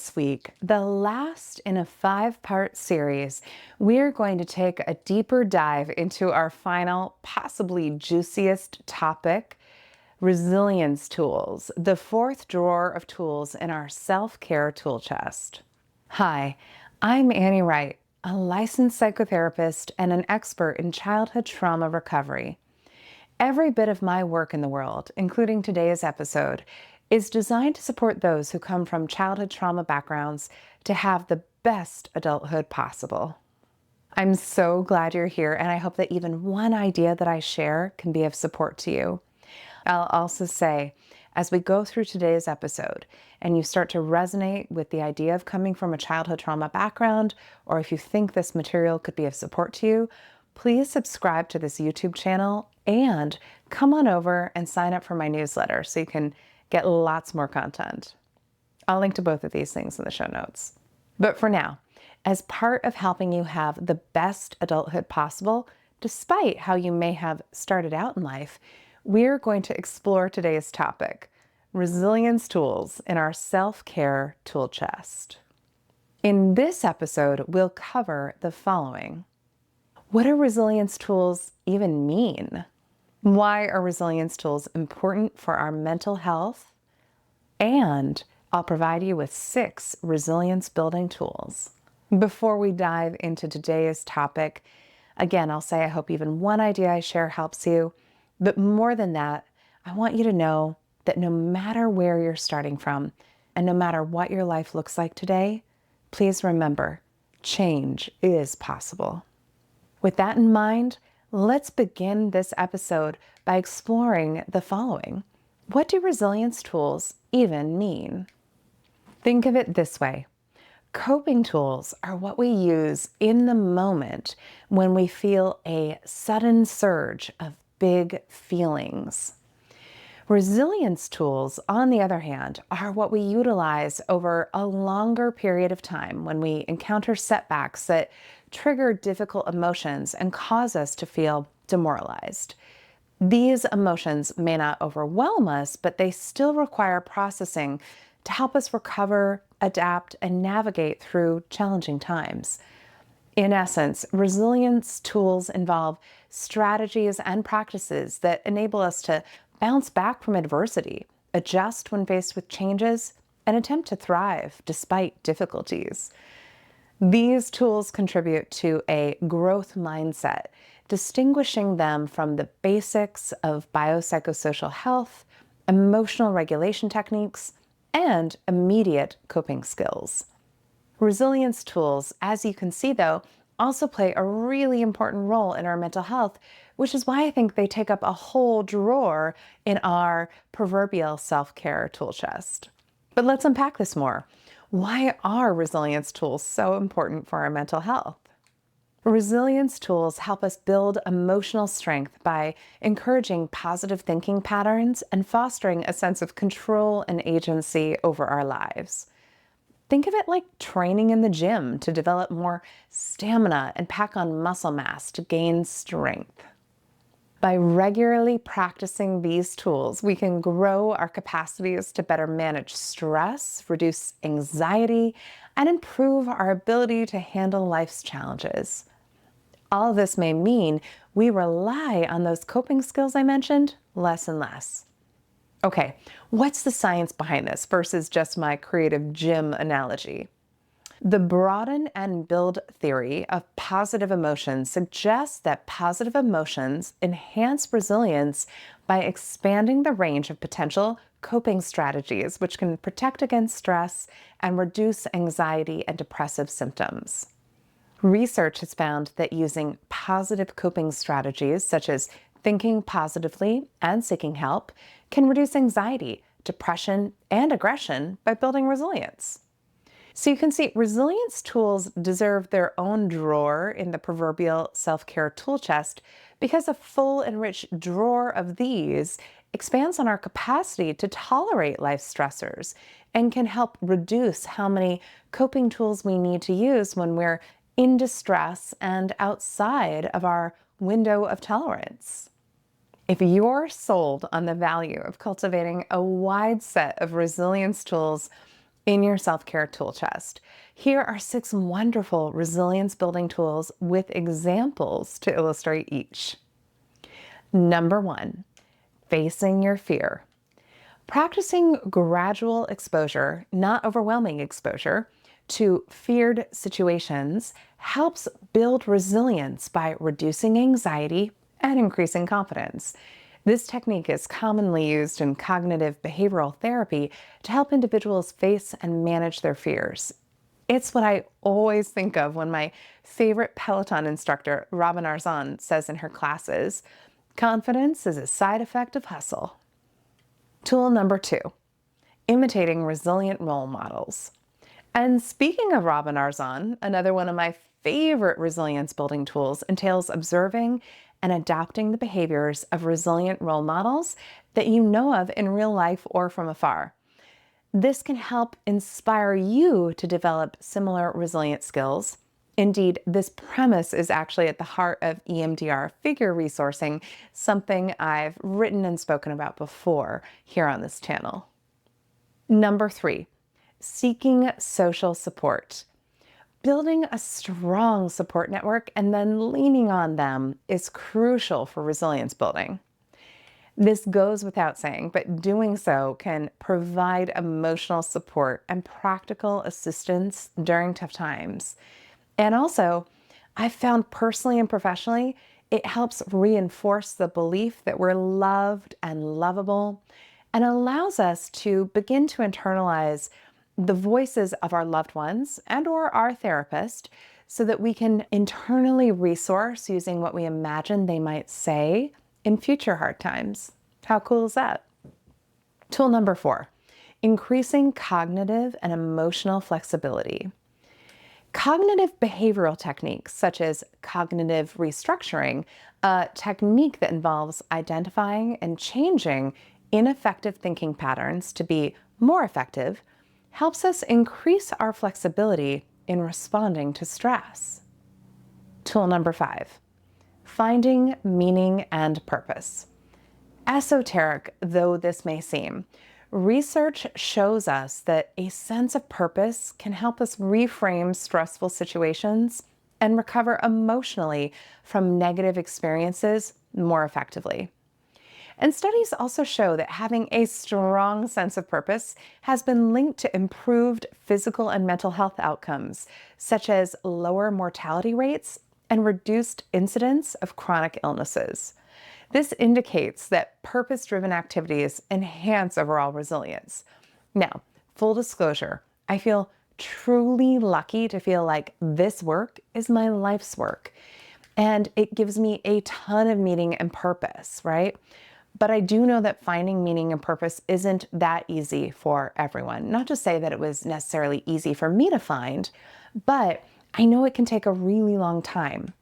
This week, the last in a 5-part series, we're going to take a deeper dive into our final, possibly juiciest topic, resilience tools, the fourth drawer of tools in our self-care tool chest. Hi, I'm Wright, a licensed psychotherapist and an expert in childhood trauma recovery. Every bit of my work in the world, including today's episode, is designed to support those who come from childhood trauma backgrounds to have the best adulthood possible. I'm so glad you're here, and I hope that even one idea that I share can be of support to you. I'll also say, as we go through today's episode and you start to resonate with the idea of coming from a childhood trauma background, or if you think this material could be of support to you, please subscribe to this YouTube channel and come on over and sign up for my newsletter so you can get lots more content. I'll link to both of these things in the show notes. But for now, as part of helping you have the best adulthood possible, despite how you may have started out in life, we're going to explore today's topic, resilience tools in our self-care tool chest. In this episode, we'll cover the following. What do resilience tools even mean? Why are resilience tools important for our mental health? And I'll provide you with 6 resilience building tools. Before we dive into today's topic, again, I'll say I hope even one idea I share helps you. But more than that, I want you to know that no matter where you're starting from and no matter what your life looks like today, please remember, change is possible. With that in mind, let's begin this episode by exploring the following. What do resilience tools even mean? Think of it this way. Coping tools are what we use in the moment when we feel a sudden surge of big feelings. Resilience tools, on the other hand, are what we utilize over a longer period of time when we encounter setbacks that trigger difficult emotions and cause us to feel demoralized. These emotions may not overwhelm us, but they still require processing to help us recover, adapt, and navigate through challenging times. In essence, resilience tools involve strategies and practices that enable us to bounce back from adversity, adjust when faced with changes, and attempt to thrive despite difficulties. These tools contribute to a growth mindset, distinguishing them from the basics of biopsychosocial health, emotional regulation techniques, and immediate coping skills. Resilience tools, as you can see though, also play a really important role in our mental health, which is why I think they take up a whole drawer in our proverbial self-care tool chest. But let's unpack this more. Why are resilience tools so important for our mental health? Resilience tools help us build emotional strength by encouraging positive thinking patterns and fostering a sense of control and agency over our lives. Think of it like training in the gym to develop more stamina and pack on muscle mass to gain strength. By regularly practicing these tools, we can grow our capacities to better manage stress, reduce anxiety, and improve our ability to handle life's challenges. All this may mean we rely on those coping skills I mentioned less and less. Okay, what's the science behind this versus just my creative gym analogy? The broaden and build theory of positive emotions suggests that positive emotions enhance resilience by expanding the range of potential coping strategies, which can protect against stress and reduce anxiety and depressive symptoms. Research has found that using positive coping strategies, such as thinking positively and seeking help, can reduce anxiety, depression, and aggression by building resilience. So you can see resilience tools deserve their own drawer in the proverbial self-care tool chest because a full and rich drawer of these expands on our capacity to tolerate life's stressors and can help reduce how many coping tools we need to use when we're in distress and outside of our window of tolerance. If you're sold on the value of cultivating a wide set of resilience tools, in your self-care tool chest. Here are 6 wonderful resilience building tools with examples to illustrate each. Number 1, facing your fear. Practicing gradual exposure, not overwhelming exposure, to feared situations helps build resilience by reducing anxiety and increasing confidence. This technique is commonly used in cognitive behavioral therapy to help individuals face and manage their fears. It's what I always think of when my favorite Peloton instructor, Robin Arzon, says in her classes, "Confidence is a side effect of hustle." Tool number 2, imitating resilient role models. And speaking of Robin Arzon, another one of my favorite resilience building tools entails observing and adapting the behaviors of resilient role models that you know of in real life or from afar. This can help inspire you to develop similar resilient skills. Indeed, this premise is actually at the heart of EMDR figure resourcing, something I've written and spoken about before here on this channel. Number 3, seeking social support. Building a strong support network and then leaning on them is crucial for resilience building. This goes without saying, but doing so can provide emotional support and practical assistance during tough times. And also, I've found personally and professionally, it helps reinforce the belief that we're loved and lovable and allows us to begin to internalize the voices of our loved ones and or our therapist so that we can internally resource using what we imagine they might say in future hard times. How cool is that? Tool number 4, increasing cognitive and emotional flexibility. Cognitive behavioral techniques such as cognitive restructuring, a technique that involves identifying and changing ineffective thinking patterns to be more effective, helps us increase our flexibility in responding to stress. Tool number 5, finding meaning and purpose. Esoteric though this may seem, research shows us that a sense of purpose can help us reframe stressful situations and recover emotionally from negative experiences more effectively. And studies also show that having a strong sense of purpose has been linked to improved physical and mental health outcomes, such as lower mortality rates and reduced incidence of chronic illnesses. This indicates that purpose-driven activities enhance overall resilience. Now, full disclosure, I feel truly lucky to feel like this work is my life's work, and it gives me a ton of meaning and purpose, right? But I do know that finding meaning and purpose isn't that easy for everyone. Not to say that it was necessarily easy for me to find, but I know it can take a really long time.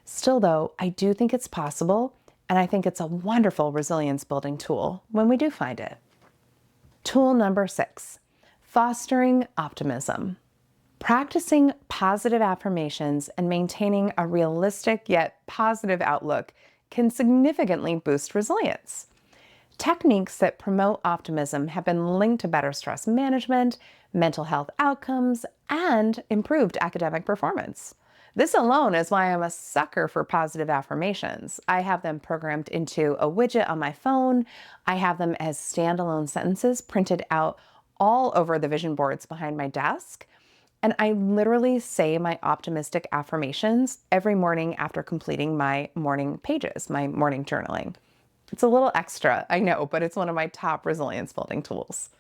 Still though, I do think it's possible, and I think it's a wonderful resilience building tool when we do find it. Tool number 6, fostering optimism. Practicing positive affirmations and maintaining a realistic yet positive outlook can significantly boost resilience. Techniques that promote optimism have been linked to better stress management, mental health outcomes, and improved academic performance. This alone is why I'm a sucker for positive affirmations. I have them programmed into a widget on my phone. I have them as standalone sentences printed out all over the vision boards behind my desk. And I literally say my optimistic affirmations every morning after completing my morning pages, my morning journaling. It's a little extra, I know, but it's one of my top resilience building tools.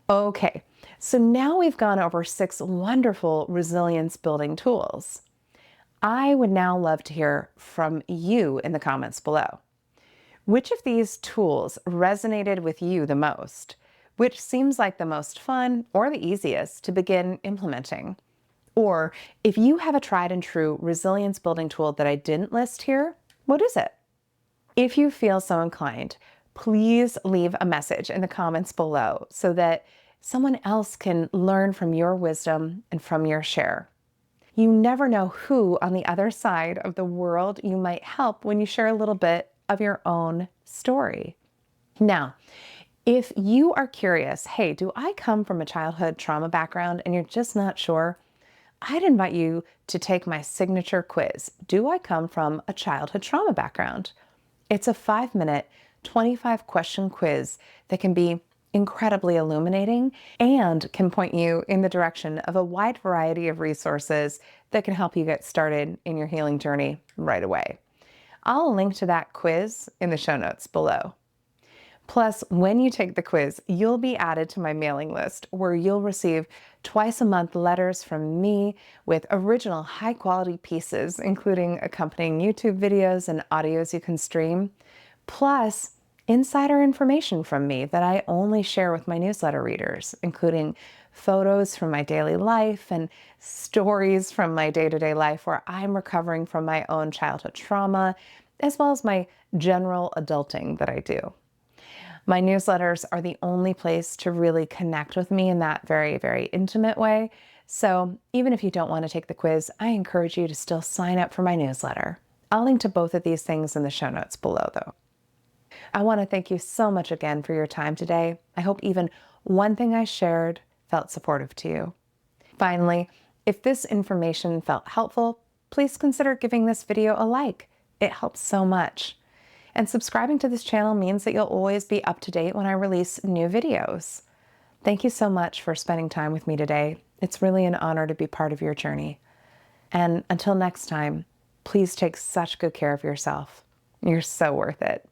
Okay, so now we've gone over 6 wonderful resilience building tools. I would now love to hear from you in the comments below. Which of these tools resonated with you the most? Which seems like the most fun or the easiest to begin implementing? Or if you have a tried and true resilience building tool that I didn't list here, what is it? If you feel so inclined, please leave a message in the comments below so that someone else can learn from your wisdom and from your share. You never know who on the other side of the world you might help when you share a little bit of your own story. Now, If you are curious, hey, do I come from a childhood trauma background and you're just not sure? I'd invite you to take my signature quiz. Do I come from a childhood trauma background? It's a 5-minute, 25-question quiz that can be incredibly illuminating and can point you in the direction of a wide variety of resources that can help you get started in your healing journey right away. I'll link to that quiz in the show notes below. Plus, when you take the quiz, you'll be added to my mailing list where you'll receive twice a month letters from me with original high quality pieces, including accompanying YouTube videos and audios you can stream, plus insider information from me that I only share with my newsletter readers, including photos from my daily life and stories from my day-to-day life where I'm recovering from my own childhood trauma, as well as my general adulting that I do. My newsletters are the only place to really connect with me in that very, very intimate way. So even if you don't want to take the quiz, I encourage you to still sign up for my newsletter. I'll link to both of these things in the show notes below, though. I want to thank you so much again for your time today. I hope even one thing I shared felt supportive to you. Finally, if this information felt helpful, please consider giving this video a like. It helps so much. And subscribing to this channel means that you'll always be up to date when I release new videos. Thank you so much for spending time with me today. It's really an honor to be part of your journey. And until next time, please take such good care of yourself. You're so worth it.